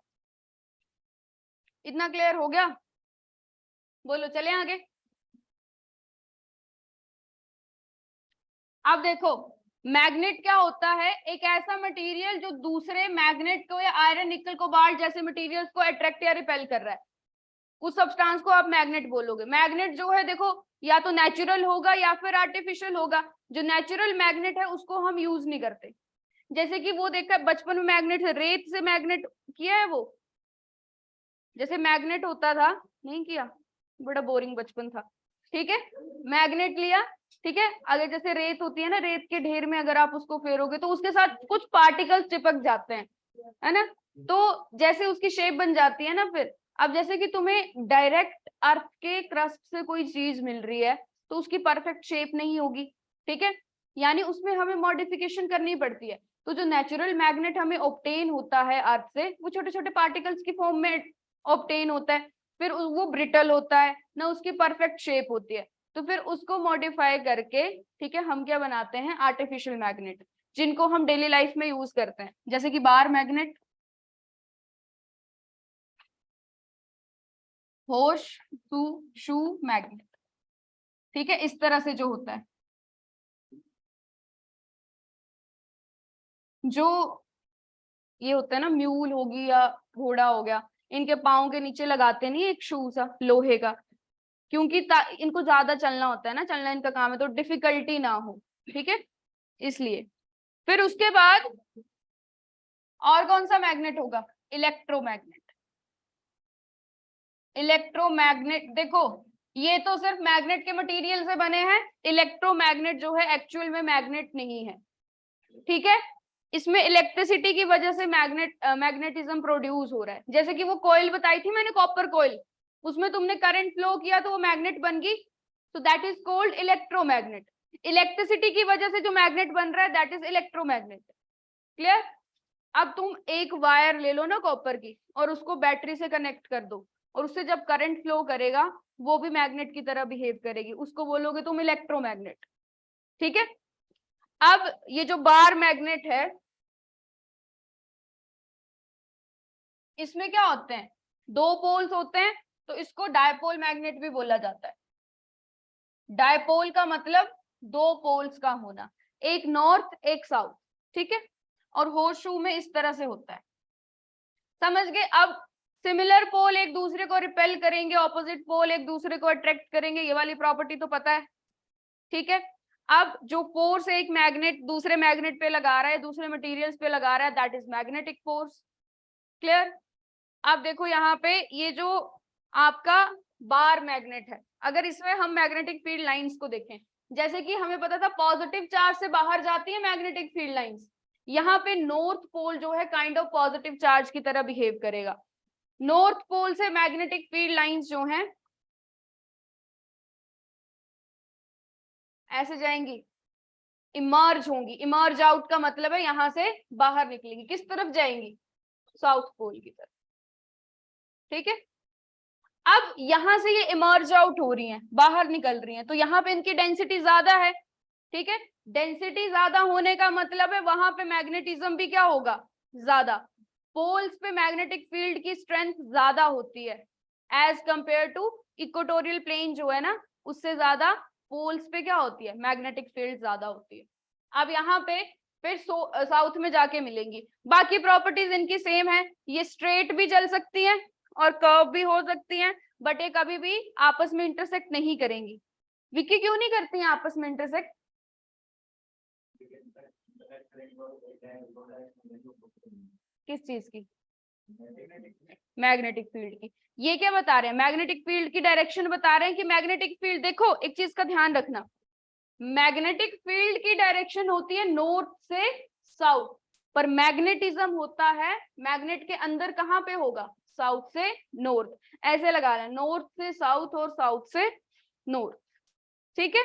इतना क्लियर हो गया? बोलो चले आगे। अब देखो मैग्नेट क्या होता है, एक ऐसा मटेरियल जो दूसरे मैग्नेट को या आयरन, निकल, कोबाल्ट जैसे मटेरियल्स को अट्रैक्ट या रिपेल कर रहा है, उस सब्सटेंस को आप मैग्नेट बोलोगे। मैग्नेट जो है देखो या तो नेचुरल होगा या फिर आर्टिफिशियल होगा। जो नेचुरल मैग्नेट है उसको हम यूज नहीं करते, जैसे कि वो देखा बचपन में मैग्नेट है, रेत से मैग्नेट किया है वो, जैसे मैग्नेट होता था, नहीं किया, बड़ा बोरिंग बचपन था। ठीक है, मैग्नेट लिया, ठीक है, अगर जैसे रेत होती है ना, रेत के ढेर में अगर आप उसको फेरोगे तो उसके साथ कुछ पार्टिकल्स चिपक जाते हैं, है ना, तो जैसे उसकी शेप बन जाती है ना। फिर अब जैसे कि तुम्हें डायरेक्ट अर्थ के क्रस्ट से कोई चीज मिल रही है तो उसकी परफेक्ट शेप नहीं होगी, ठीक है, यानी उसमें हमें मॉडिफिकेशन करनी पड़ती है। तो जो नेचुरल मैग्नेट हमें ऑब्टेन होता है अर्थ से, वो छोटे छोटे पार्टिकल्स की फॉर्म में ऑब्टेन होता है, फिर वो ब्रिटल होता है ना, उसकी परफेक्ट शेप होती है, तो फिर उसको मॉडिफाई करके, ठीक है, हम क्या बनाते हैं, आर्टिफिशियल मैग्नेट, जिनको हम डेली लाइफ में यूज करते हैं, जैसे कि बार मैग्नेट, होश शू मैग्नेट, ठीक है, इस तरह से जो होता है, जो ये होता है ना, म्यूल होगी या घोड़ा हो गया, इनके पाँव के नीचे लगाते नहीं एक शू सा लोहे का, क्योंकि इनको ज्यादा चलना होता है ना, चलना इनका काम है, तो डिफिकल्टी ना हो, ठीक है, इसलिए। फिर उसके बाद और कौन सा मैग्नेट होगा, इलेक्ट्रोमैग्नेट। इलेक्ट्रोमैग्नेट देखो, ये तो सिर्फ मैग्नेट के मटेरियल से बने हैं, इलेक्ट्रोमैग्नेट जो है एक्चुअल में मैग्नेट नहीं है, ठीक है, इसमें इलेक्ट्रिसिटी की वजह से मैग्नेटिज्म प्रोड्यूस हो रहा है। जैसे कि वो कॉइल बताई थी मैंने, कॉपर कॉइल, उसमें तुमने करंट फ्लो किया तो वो मैग्नेट बन गई, तो that is called electromagnet. Electricity की वजह से जो मैग्नेट बन रहा है दैट इज इलेक्ट्रोमैग्नेट। क्लियर? अब तुम एक वायर ले लो ना कॉपर की, और उसको बैटरी से कनेक्ट कर दो, और उससे जब करंट फ्लो करेगा वो भी मैग्नेट की तरह बिहेव करेगी, उसको बोलोगे तुम इलेक्ट्रोमैग्नेट, ठीक है। अब ये जो बार मैग्नेट है, इसमें क्या होते हैं, दो पोल्स होते हैं, तो इसको डायपोल मैग्नेट भी बोला जाता है। डायपोल का मतलब दो पोल्स का होना, एक नॉर्थ एक साउथ, ठीक है, और होर्सशू में इस तरह से होता है, समझ गए। अब सिमिलर पोल एक दूसरे को रिपेल करेंगे, ऑपोजिट पोल एक दूसरे को अट्रैक्ट करेंगे, ये वाली प्रॉपर्टी तो पता है, ठीक है। अब जो फोर्स एक मैग्नेट दूसरे मैग्नेट पे लगा रहा है, दूसरे मटेरियल्स पे लगा रहा है, that is magnetic force. Clear? अब देखो यहाँ पे ये जो आपका बार मैग्नेट है, अगर इसमें हम मैग्नेटिक फील्ड लाइंस को देखें, जैसे कि हमें पता था पॉजिटिव चार्ज से बाहर जाती है मैग्नेटिक फील्ड लाइंस, यहाँ पे नॉर्थ पोल जो है काइंड ऑफ पॉजिटिव चार्ज की तरह बिहेव करेगा। नॉर्थ पोल से मैग्नेटिक फील्ड लाइंस जो हैं ऐसे जाएंगी, इमर्ज होंगी, इमर्ज आउट का मतलब है यहां से बाहर निकलेंगी, किस तरफ जाएंगी, साउथ पोल की तरफ, ठीक है। अब यहां से ये इमर्ज आउट हो रही हैं, बाहर निकल रही हैं, तो यहाँ पे इनकी डेंसिटी ज्यादा है, ठीक है, डेंसिटी ज्यादा होने का मतलब है वहां पे मैग्नेटिज्म भी क्या होगा, ज्यादा, पोल्स पे मैग्नेटिक फील्ड की स्ट्रेंथ ज्यादा होती है as compare to equatorial plane जो है ना, उससे ज्यादा पोल्स पे क्या होती है, मैग्नेटिक फील्ड ज्यादा होती है। अब यहाँ पे फिर साउथ में जाके मिलेंगी, बाकी प्रॉपर्टीज इनकी सेम है, ये स्ट्रेट भी चल सकती हैं और कर्व भी हो सकती हैं, बट ये कभी भी आपस में इंटरसेक्ट नहीं करेंगी। विकी क्यों नहीं करती हैं आपस में इंटरसेक्ट? किस चीज की? मैग्नेटिक फील्ड की। ये क्या बता रहे हैं, मैग्नेटिक फील्ड की डायरेक्शन बता रहे हैं कि मैग्नेटिक फील्ड, देखो एक चीज का ध्यान रखना, मैग्नेटिक फील्ड की डायरेक्शन होती है नॉर्थ से साउथ, पर मैग्नेटिज्म होता है मैग्नेट के अंदर कहाँ पे होगा, साउथ से नॉर्थ, ऐसे लगा रहे हैं, नॉर्थ से साउथ और साउथ से नॉर्थ, ठीक है।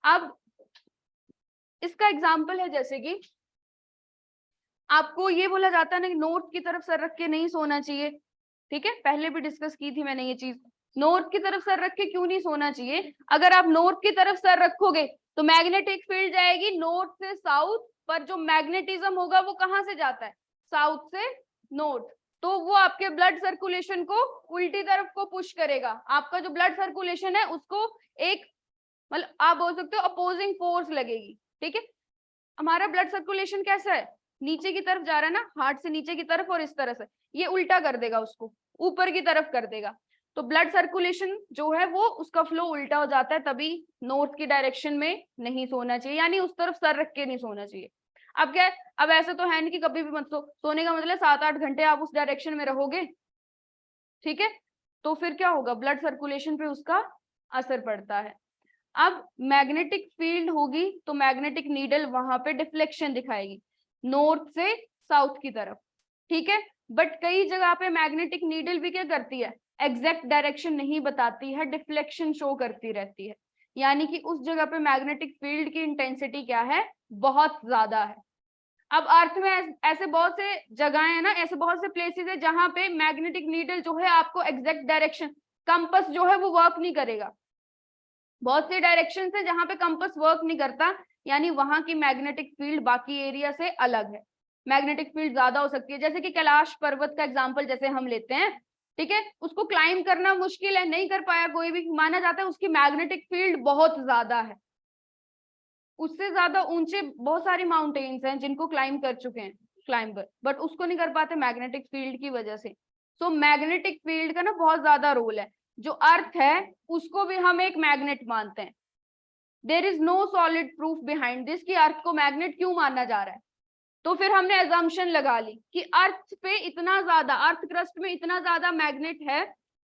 अब इसका एग्जाम्पल है, जैसे कि आपको ये बोला जाता है ना कि नॉर्थ की तरफ सर रख के नहीं सोना चाहिए, ठीक है, पहले भी डिस्कस की थी मैंने ये चीज, नॉर्थ की तरफ सर रख के क्यों नहीं सोना चाहिए, अगर आप नॉर्थ की तरफ सर रखोगे तो मैग्नेटिक फील्ड जाएगी नॉर्थ से साउथ, पर जो मैग्नेटिज्म होगा वो कहाँ से जाता है, साउथ से नॉर्थ, तो वो आपके ब्लड सर्कुलेशन को उल्टी तरफ को पुश करेगा, आपका जो ब्लड सर्कुलेशन है उसको एक, मतलब आप बोल सकते हो अपोजिंग फोर्स लगेगी, ठीक है। हमारा ब्लड सर्कुलेशन कैसा है, नीचे की तरफ जा रहा है ना, हार्ट से नीचे की तरफ, और इस तरह से ये उल्टा कर देगा, उसको ऊपर की तरफ कर देगा, तो ब्लड सर्कुलेशन जो है वो उसका फ्लो उल्टा हो जाता है, तभी नॉर्थ की डायरेक्शन में नहीं सोना चाहिए, यानी उस तरफ सर रख के नहीं सोना चाहिए। अब क्या है, अब ऐसे तो है नहीं कि कभी भी मत सोने का मतलब 7-8 घंटे आप उस डायरेक्शन में रहोगे, ठीक है, तो फिर क्या होगा, ब्लड सर्कुलेशन पे उसका असर पड़ता है। अब मैग्नेटिक फील्ड होगी तो मैग्नेटिक नीडल वहां पे डिफ्लेक्शन दिखाएगी नॉर्थ से साउथ की तरफ, ठीक है। बट कई जगह पे मैग्नेटिक नीडल भी क्या करती है, एग्जैक्ट डायरेक्शन नहीं बताती है, डिफ्लेक्शन शो करती रहती है, यानी कि उस जगह पे मैग्नेटिक फील्ड की इंटेंसिटी क्या है, बहुत ज्यादा है। अब अर्थ में ऐसे बहुत से जगह है ना, ऐसे बहुत से प्लेसेस है जहां पे मैग्नेटिक नीडल जो है आपको एग्जैक्ट डायरेक्शन, कंपास जो है वो वर्क नहीं करेगा। बहुत से डायरेक्शन है जहां पे कंपास वर्क नहीं करता, यानी वहां की मैग्नेटिक फील्ड बाकी एरिया से अलग है, मैग्नेटिक फील्ड ज्यादा हो सकती है। जैसे कि कैलाश पर्वत का एग्जांपल जैसे हम लेते हैं, ठीक है, उसको क्लाइंब करना मुश्किल है, नहीं कर पाया कोई भी, माना जाता है उसकी मैग्नेटिक फील्ड बहुत ज्यादा है। उससे ज्यादा ऊंचे बहुत सारी माउंटेन्स हैं जिनको क्लाइंब कर चुके हैं क्लाइंबर, बट उसको नहीं कर पाते मैग्नेटिक फील्ड की वजह से। सो मैग्नेटिक फील्ड का ना बहुत ज्यादा रोल है। जो अर्थ है उसको भी हम एक मैग्नेट मानते हैं। There is no solid proof behind this कि अर्थ को मैग्नेट क्यों माना जा रहा है। तो फिर हमने एजम्पशन लगा ली कि अर्थ पे इतना ज्यादा, अर्थ क्रस्ट में इतना ज्यादा मैग्नेट है,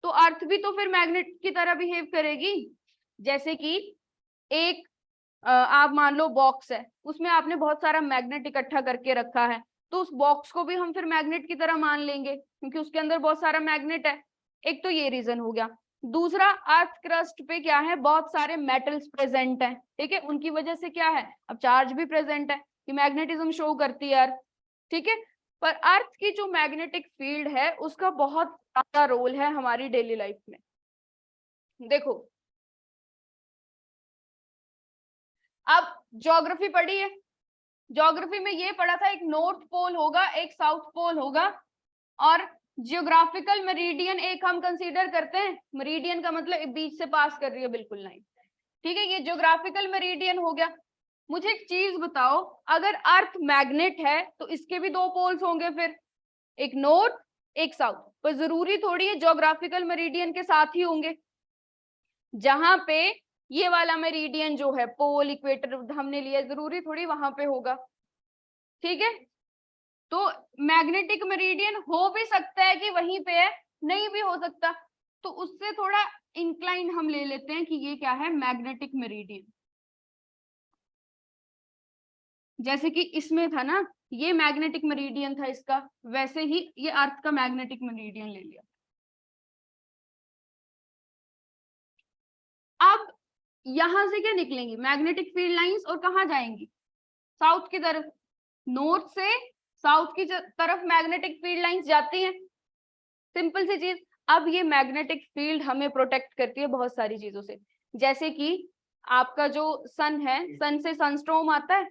तो अर्थ भी तो फिर मैग्नेट की तरह बिहेव करेगी। जैसे कि एक आप मान लो बॉक्स है, उसमें आपने बहुत सारा मैग्नेट इकट्ठा करके रखा है, तो उस बॉक्स को भी हम फिर मैग्नेट की तरह मान लेंगे क्योंकि उसके अंदर बहुत सारा मैग्नेट है। एक तो ये रीजन हो गया। दूसरा, अर्थ क्रस्ट पे क्या है, बहुत सारे मेटल्स प्रेजेंट हैं, ठीक है, उनकी वजह से क्या है, अब चार्ज भी प्रेजेंट है कि मैग्नेटिज्म शो करती है अर्थ, ठीक है। पर अर्थ की जो मैग्नेटिक फील्ड है उसका बहुत ज्यादा रोल है हमारी डेली लाइफ में। देखो, अब ज्योग्राफी पढ़ी है, ज्योग्राफी में ये पढ़ा था एक नॉर्थ पोल होगा, एक साउथ पोल होगा, और जियोग्राफिकल मेरिडियन एक हम कंसीडर करते हैं, मेरिडियन का मतलब बीच से पास कर रही है बिल्कुल लाइन, ठीक है, ये जियोग्राफिकल मेरिडियन हो गया। मुझे एक चीज बताओ, अगर अर्थ मैग्नेट है तो इसके भी दो पोल्स होंगे फिर, एक नॉर्थ एक साउथ, पर जरूरी थोड़ी है ज्योग्राफिकल मेरिडियन के साथ ही होंगे। जहां पे ये वाला मेरिडियन जो है पोल इक्वेटर हमने लिया, जरूरी थोड़ी वहां पे होगा, ठीक है। तो मैग्नेटिक मेरिडियन हो भी सकता है कि वहीं पे है, नहीं भी हो सकता, तो उससे थोड़ा इंक्लाइन हम ले लेते हैं कि ये क्या है, मैग्नेटिक मेरिडियन। जैसे कि इसमें था ना, ये मैग्नेटिक मेरिडियन था इसका, वैसे ही ये अर्थ का मैग्नेटिक मेरिडियन ले लिया। अब यहां से क्या निकलेंगी मैग्नेटिक फील्ड लाइंस, और कहाँ जाएंगी, साउथ की तरफ। नॉर्थ से साउथ की तरफ मैग्नेटिक फील्ड लाइंस जाती हैं, सिंपल सी चीज। अब ये मैग्नेटिक फील्ड हमें प्रोटेक्ट करती है बहुत सारी चीजों से, जैसे कि आपका जो सन है, सन से सनस्ट्रोम आता है,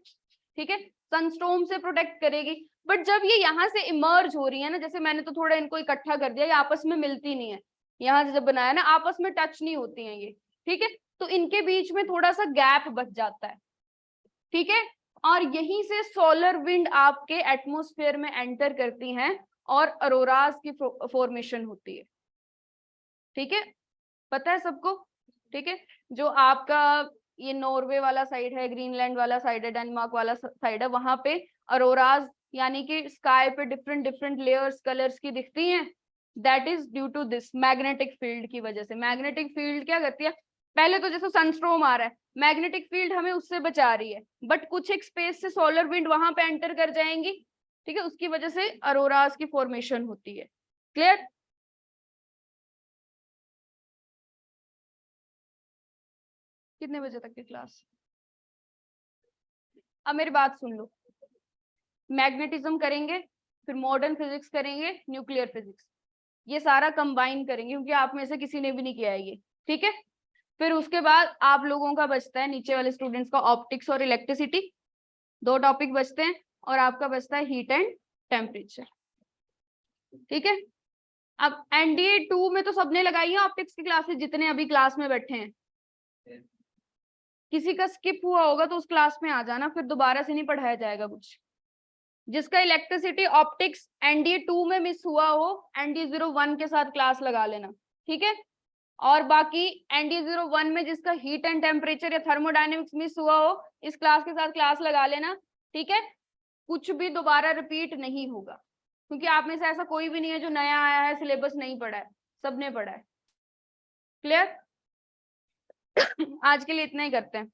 ठीक है, सनस्ट्रोम से प्रोटेक्ट करेगी। बट जब ये यहाँ से इमर्ज हो रही है ना, जैसे मैंने तो थोड़ा इनको इकट्ठा कर दिया, ये आपस में मिलती नहीं है, यहाँ से जब बनाया ना आपस में टच नहीं होती हैं ये, ठीक है, तो इनके बीच में थोड़ा सा गैप बच जाता है, ठीक है। और यहीं से सोलर विंड आपके एटमॉस्फेयर में एंटर करती हैं और अरोराज की फॉर्मेशन होती है, ठीक है, पता है सबको, ठीक है। जो आपका ये नॉर्वे वाला साइड है, ग्रीनलैंड वाला साइड है, डेनमार्क वाला साइड है, वहां पे अरोराज यानी कि स्काई पे डिफरेंट डिफरेंट लेयर्स कलर्स की दिखती हैं, that is due to this magnetic field की वजह से। मैग्नेटिक फील्ड क्या करती है, पहले तो जैसे सनस्ट्रोम आ रहा है, मैग्नेटिक फील्ड हमें उससे बचा रही है, बट कुछ एक स्पेस से सोलर विंड वहां पे एंटर कर जाएंगी, ठीक है, उसकी वजह से अरोराज की फॉर्मेशन होती है। क्लियर? कितने बजे तक की क्लास? अब मेरी बात सुन लो, मैग्नेटिज्म करेंगे, फिर मॉडर्न फिजिक्स करेंगे, न्यूक्लियर फिजिक्स, ये सारा कंबाइन करेंगे क्योंकि आप में से किसी ने भी नहीं किया है ये, ठीक है। फिर उसके बाद आप लोगों का बचता है, नीचे वाले स्टूडेंट्स का, ऑप्टिक्स और इलेक्ट्रिसिटी, दो टॉपिक बचते हैं, और आपका बचता है हीट एंड टेम्परेचर, ठीक है। अब एनडीए 2 में तो सबने लगाई है ऑप्टिक्स की क्लासेस, जितने अभी क्लास में बैठे हैं, किसी का स्किप हुआ होगा तो उस क्लास में आ जाना, फिर दोबारा से नहीं पढ़ाया जाएगा कुछ। जिसका इलेक्ट्रिसिटी ऑप्टिक्स एनडीए 2 में मिस हुआ हो, एनडीए 01 के साथ क्लास लगा लेना, ठीक है। और बाकी एनडीए 01 में जिसका हीट एंड टेम्परेचर या थर्मोडायनेमिक्स मिस हुआ हो, इस क्लास के साथ क्लास लगा लेना, ठीक है। कुछ भी दोबारा रिपीट नहीं होगा, क्योंकि आप में से ऐसा कोई भी नहीं है जो नया आया है, सिलेबस नहीं पढ़ा है, सबने पढ़ा है। क्लियर? आज के लिए इतना ही करते हैं।